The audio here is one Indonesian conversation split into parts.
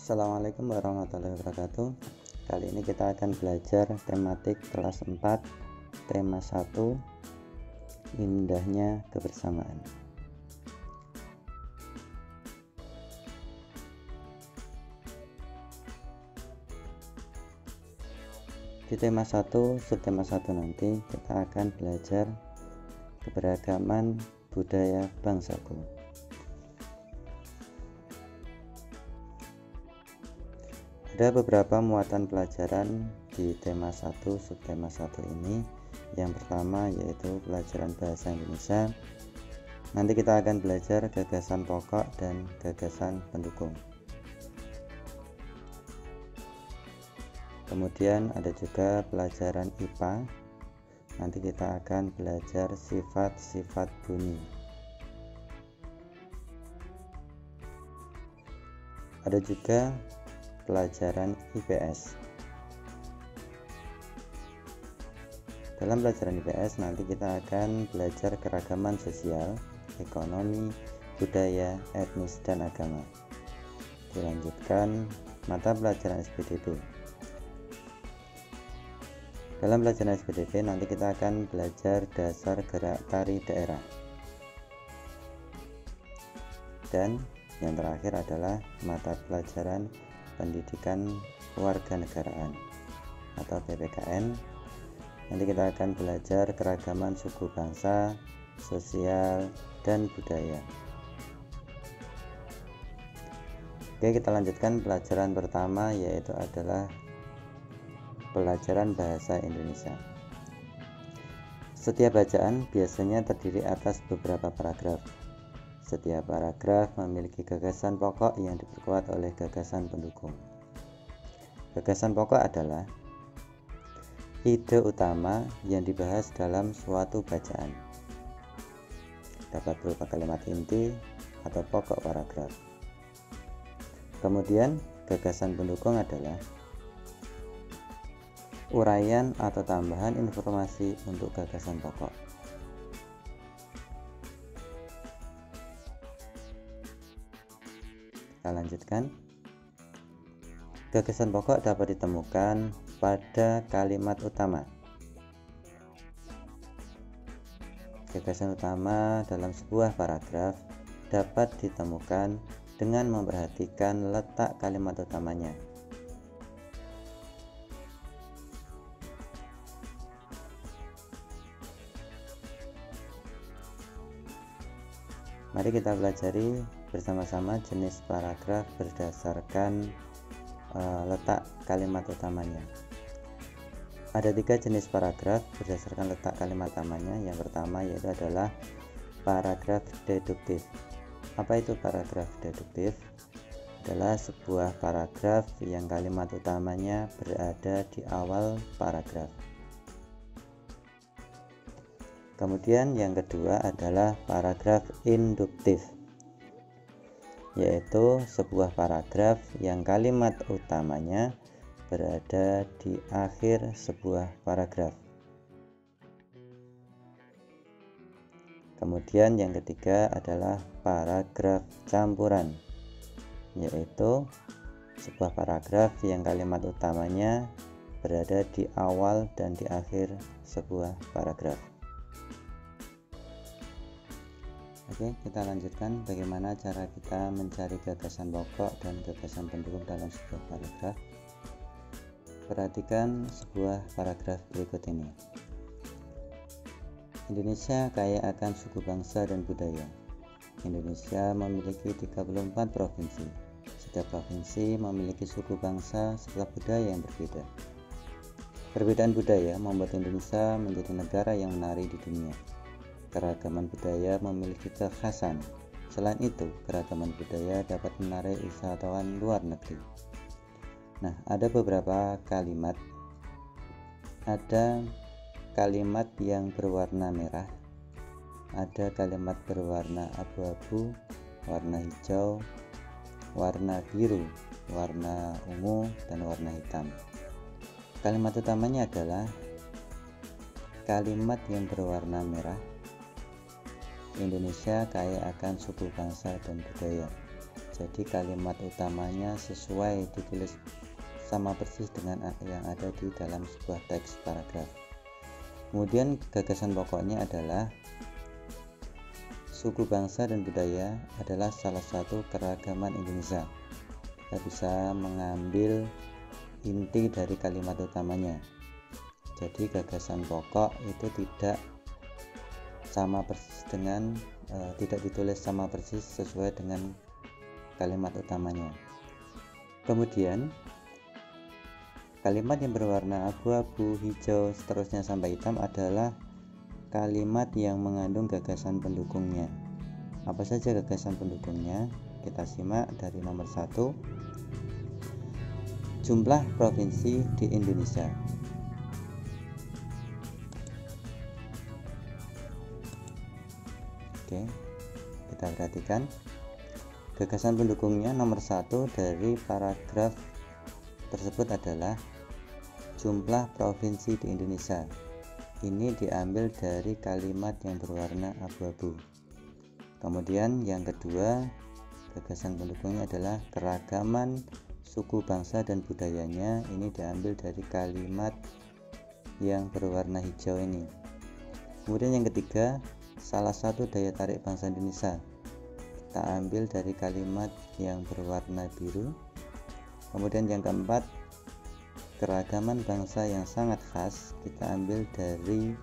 Assalamualaikum warahmatullahi wabarakatuh. Kali ini kita akan belajar tematik kelas 4, tema 1, indahnya kebersamaan. Di tema 1, subtema 1 nanti kita akan belajar keberagaman budaya bangsaku. Ada beberapa muatan pelajaran di tema 1 subtema 1 ini. Yang pertama yaitu pelajaran bahasa Indonesia. Nanti kita akan belajar gagasan pokok dan gagasan pendukung. Kemudian ada juga pelajaran IPA. Nanti kita akan belajar sifat-sifat bunyi. Ada juga pelajaran IPS. Dalam pelajaran IPS nanti kita akan belajar keragaman sosial, ekonomi, budaya, etnis, dan agama. Dilanjutkan mata pelajaran SPDB. Dalam pelajaran SPDB nanti kita akan belajar dasar gerak tari daerah. Dan yang terakhir adalah mata pelajaran pendidikan kewarganegaraan atau PPKN. Nanti kita akan belajar keragaman suku bangsa, sosial, dan budaya. Oke, kita lanjutkan pelajaran pertama, yaitu adalah pelajaran bahasa Indonesia. Setiap bacaan biasanya terdiri atas beberapa paragraf. Setiap paragraf memiliki gagasan pokok yang diperkuat oleh gagasan pendukung. Gagasan pokok adalah ide utama yang dibahas dalam suatu bacaan. Dapat berupa kalimat inti atau pokok paragraf. Kemudian, gagasan pendukung adalah uraian atau tambahan informasi untuk gagasan pokok. Kita lanjutkan. Gagasan pokok dapat ditemukan pada kalimat utama. Gagasan utama dalam sebuah paragraf dapat ditemukan dengan memperhatikan letak kalimat utamanya. Mari kita pelajari bersama-sama jenis paragraf berdasarkan letak kalimat utamanya. Ada 3 jenis paragraf berdasarkan letak kalimat utamanya. Yang pertama yaitu adalah paragraf deduktif. Apa itu paragraf deduktif? Adalah sebuah paragraf yang kalimat utamanya berada di awal paragraf. Kemudian yang kedua adalah paragraf induktif, yaitu sebuah paragraf yang kalimat utamanya berada di akhir sebuah paragraf. Kemudian yang ketiga adalah paragraf campuran, yaitu sebuah paragraf yang kalimat utamanya berada di awal dan di akhir sebuah paragraf. Oke, kita lanjutkan bagaimana cara kita mencari gagasan pokok dan gagasan pendukung dalam sebuah paragraf. Perhatikan sebuah paragraf berikut ini. Indonesia kaya akan suku bangsa dan budaya. Indonesia memiliki 34 provinsi. Setiap provinsi memiliki suku bangsa serta budaya yang berbeda. Perbedaan budaya membuat Indonesia menjadi negara yang menarik di dunia. Keragaman budaya memiliki kekhasan. Selain itu, keragaman budaya dapat menarik wisatawan luar negeri. Nah, ada beberapa kalimat. Ada kalimat yang berwarna merah, ada kalimat berwarna abu-abu, warna hijau, warna biru, warna ungu, dan warna hitam. Kalimat utamanya adalah kalimat yang berwarna merah. Indonesia kaya akan suku bangsa dan budaya. Jadi kalimat utamanya sesuai ditulis sama persis dengan yang ada di dalam sebuah teks paragraf. Kemudian gagasan pokoknya adalah suku bangsa dan budaya adalah salah satu keragaman Indonesia. Kita bisa mengambil inti dari kalimat utamanya. Jadi gagasan pokok itu tidak sama persis dengan tidak ditulis sama persis sesuai dengan kalimat utamanya. Kemudian kalimat yang berwarna abu-abu, hijau, seterusnya sampai hitam adalah kalimat yang mengandung gagasan pendukungnya. Apa saja gagasan pendukungnya? Kita simak dari nomor 1. Jumlah provinsi di Indonesia. Oke, kita perhatikan gagasan pendukungnya nomor 1 dari paragraf tersebut adalah jumlah provinsi di Indonesia. Ini diambil dari kalimat yang berwarna abu-abu. Kemudian yang kedua, gagasan pendukungnya adalah keragaman suku bangsa dan budayanya. Ini diambil dari kalimat yang berwarna hijau ini. Kemudian yang ketiga, salah satu daya tarik bangsa Indonesia. Kita ambil dari kalimat yang berwarna biru. Kemudian yang keempat, keragaman bangsa yang sangat khas, kita ambil dari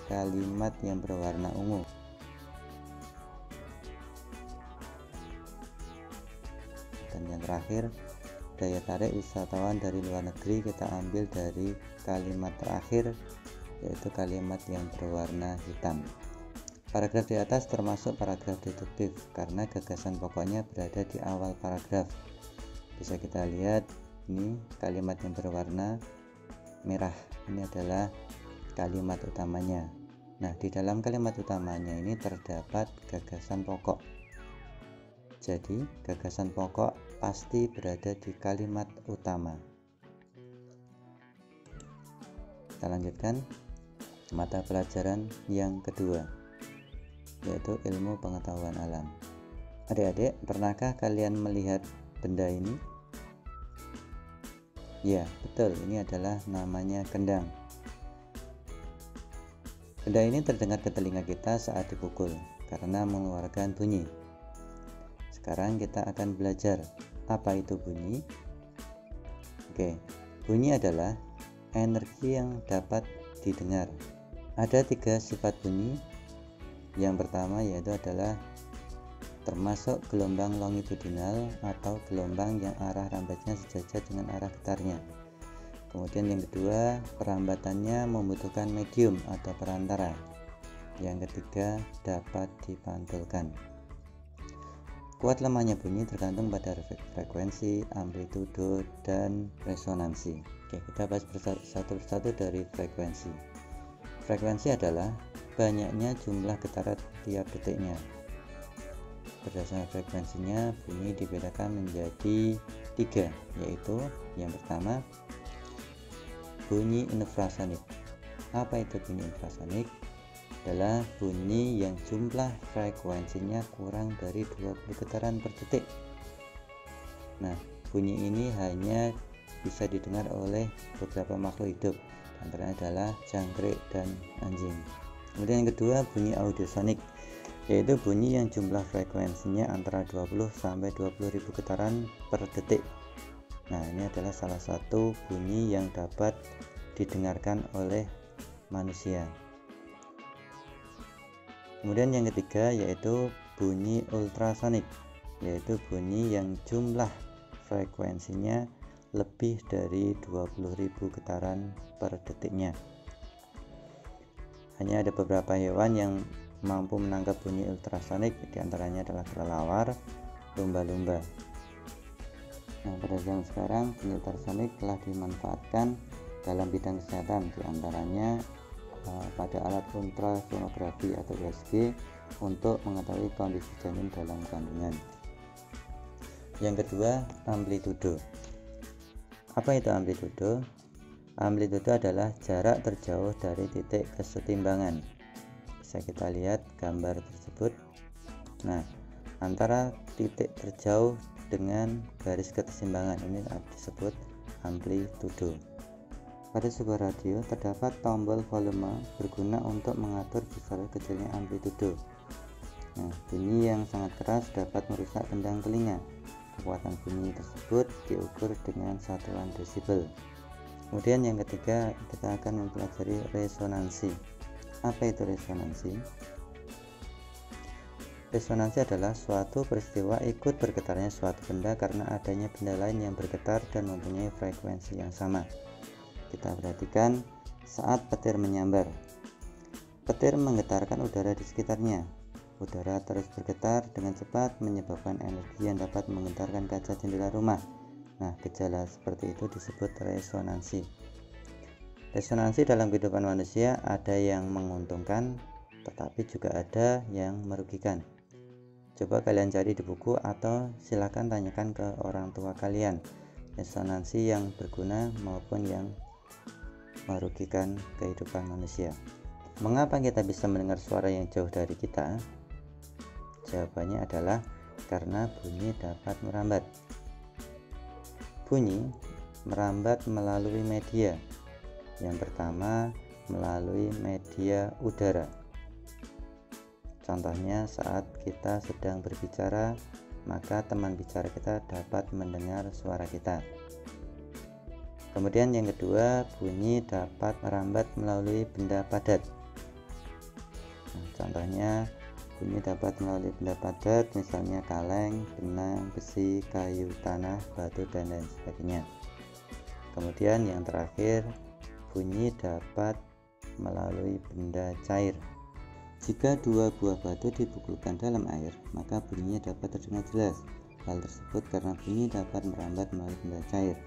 kalimat yang berwarna ungu. Dan yang terakhir, daya tarik wisatawan dari luar negeri, kita ambil dari kalimat terakhir, yaitu kalimat yang berwarna hitam. Paragraf di atas termasuk paragraf deduktif karena gagasan pokoknya berada di awal paragraf. Bisa kita lihat ini kalimat yang berwarna merah, ini adalah kalimat utamanya. Nah, di dalam kalimat utamanya ini terdapat gagasan pokok. Jadi gagasan pokok pasti berada di kalimat utama. Kita lanjutkan mata pelajaran yang kedua, yaitu ilmu pengetahuan alam. Adik-adik, pernahkah kalian melihat benda ini? Ya, betul, ini adalah namanya kendang. Benda ini terdengar ke telinga kita saat dipukul karena mengeluarkan bunyi. Sekarang kita akan belajar apa itu bunyi. Oke, bunyi adalah energi yang dapat didengar. Ada 3 sifat bunyi. Yang pertama yaitu adalah termasuk gelombang longitudinal atau gelombang yang arah rambatnya sejajar dengan arah getarnya. Kemudian yang kedua, perambatannya membutuhkan medium atau perantara. Yang ketiga, dapat dipantulkan. Kuat lemahnya bunyi tergantung pada frekuensi, amplitudo, dan resonansi. Oke, kita bahas satu persatu dari frekuensi. Frekuensi adalah banyaknya jumlah getaran tiap detiknya. Berdasarkan frekuensinya, bunyi dibedakan menjadi 3, yaitu yang pertama, bunyi infrasonik. Apa itu bunyi infrasonik? Adalah bunyi yang jumlah frekuensinya kurang dari 20 getaran per detik. Nah, bunyi ini hanya bisa didengar oleh beberapa makhluk hidup, antaranya adalah jangkrik dan anjing. Kemudian yang kedua, bunyi audiosonik, yaitu bunyi yang jumlah frekuensinya antara 20 sampai 20.000 getaran per detik. Nah, ini adalah salah satu bunyi yang dapat didengarkan oleh manusia. Kemudian yang ketiga yaitu bunyi ultrasonik, yaitu bunyi yang jumlah frekuensinya lebih dari 20.000 getaran per detiknya. Hanya ada beberapa hewan yang mampu menangkap bunyi ultrasonik, diantaranya adalah kelelawar, lumba-lumba. Nah, pada zaman sekarang bunyi ultrasonik telah dimanfaatkan dalam bidang kesehatan, diantaranya pada alat ultrasonografi atau USG untuk mengetahui kondisi janin dalam kandungan. Yang kedua, amplitudo. Apa itu amplitudo? Amplitudo adalah jarak terjauh dari titik kesetimbangan. Bisa kita lihat gambar tersebut. Nah, antara titik terjauh dengan garis keseimbangan. Ini disebut amplitudo. Pada sebuah radio terdapat tombol volume berguna untuk mengatur besar kecilnya amplitudo. Nah, bunyi yang sangat keras dapat merusak kendang telinga. Kekuatan bunyi tersebut diukur dengan satuan desibel. Kemudian yang ketiga, kita akan mempelajari resonansi. Apa itu resonansi? Resonansi adalah suatu peristiwa ikut bergetarnya suatu benda karena adanya benda lain yang bergetar dan mempunyai frekuensi yang sama. Kita perhatikan saat petir menyambar. Petir menggetarkan udara di sekitarnya. Udara terus bergetar dengan cepat menyebabkan energi yang dapat menggetarkan kaca jendela rumah. Nah, gejala seperti itu disebut resonansi. Resonansi dalam kehidupan manusia ada yang menguntungkan, tetapi juga ada yang merugikan. Coba kalian cari di buku atau silakan tanyakan ke orang tua kalian resonansi yang berguna maupun yang merugikan kehidupan manusia. Mengapa kita bisa mendengar suara yang jauh dari kita? Jawabannya adalah karena bunyi dapat merambat. Bunyi merambat melalui media. Yang pertama, melalui media udara. Contohnya saat kita sedang berbicara, maka teman bicara kita dapat mendengar suara kita. Kemudian yang kedua, bunyi dapat merambat melalui benda padat. Nah, contohnya bunyi dapat melalui benda padat, misalnya kaleng, benang, besi, kayu, tanah, batu, dan lain sebagainya. Kemudian yang terakhir, bunyi dapat melalui benda cair. Jika dua buah batu dipukulkan dalam air, maka bunyinya dapat terdengar jelas. Hal tersebut karena bunyi dapat merambat melalui benda cair.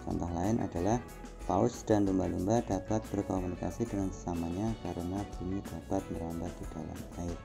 Contoh lain adalah paus dan lumba-lumba dapat berkomunikasi dengan sesamanya karena bunyi dapat merambat di dalam air.